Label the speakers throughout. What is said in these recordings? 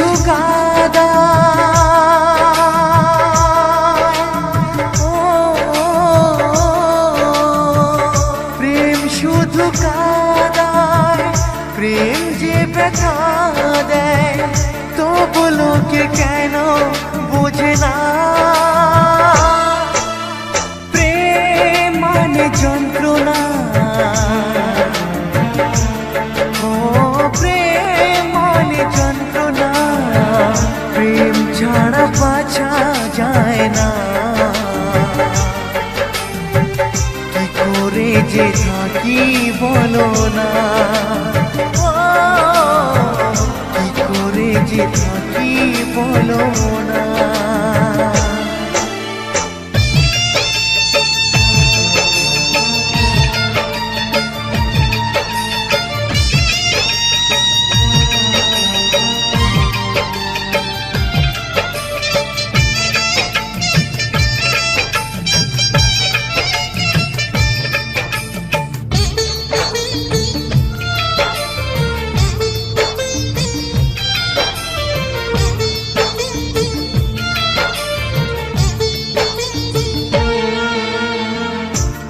Speaker 1: শুধু কাদা প্রেম শুধু কাদায় প্রেম যে ব্যথা দেয় তবু লোকে কেন বোঝে না প্রেম মানে যন্ত্রণা প্রেম ছাড়া বাঁচা যায় না কি করে যে থাকি বলো না কি করে যে থাকি বলো না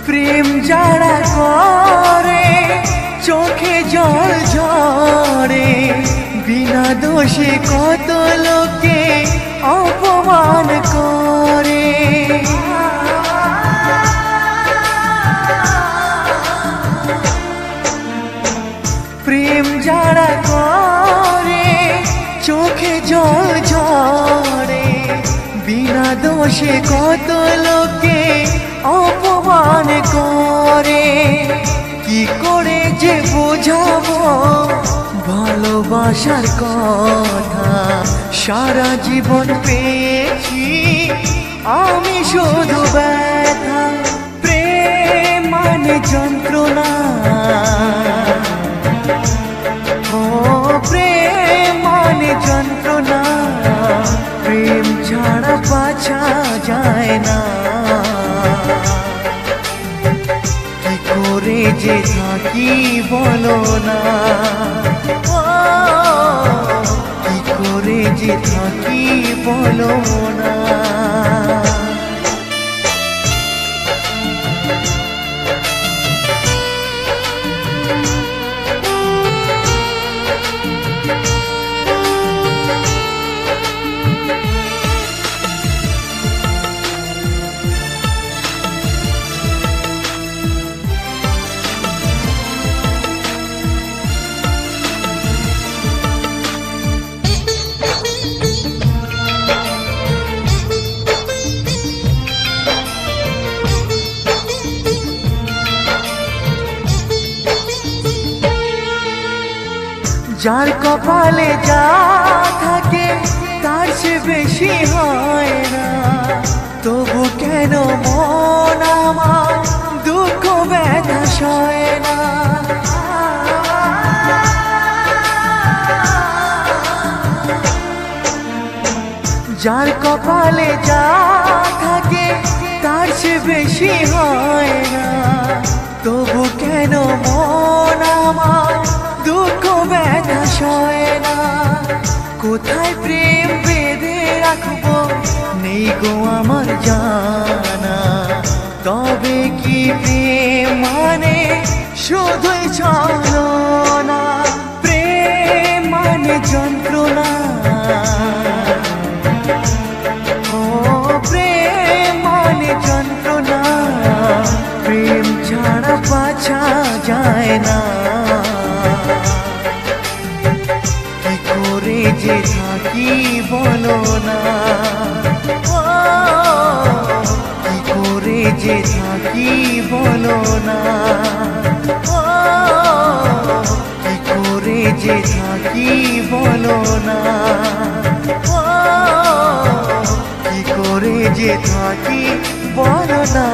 Speaker 1: প্রেম যারা করে চোখে জল ঝরে বিনা দোষে কত লোকে অপমান করে প্রেম যারা করে চোখে জল ঝরে বিনা দোষে কত লোকে অপমান করে কি করে যে বোঝাবো ভালোবাসার কথা সারা জীবন পেয়েছি আমি শুধু ব্যথা প্রেম মানে যন্ত্রণা ও প্রেম মানে যন্ত্রণা প্রেম ছাড়া বাঁচা যায় না কি করে যে থাকি বলো না কি করে যে থাকি বলো না যার কপালে যা থাকে তার সে বেশি হয় না তবু কেন মন আমার দুঃখ ব্যথা সয় না যার কপালে যা থাকে তার সে বেশি হয় না তবু কেন মন আমার দুঃখ ব্যথা সয় না কোথায় প্রেম বেঁধে রাখবো নেই গো আমার জানা তবে কি প্রেম মানে শুধুই ছলনা প্রেম মানে যন্ত্রণা ও প্রেম মানে যন্ত্রণা প্রেম ছাড়া বাঁচা যায় না কি করে যে থাকি বলো না কি করে যে থাকি বলো না কি করে যে থাকি বলো না কি করে যে থাকি বলো না।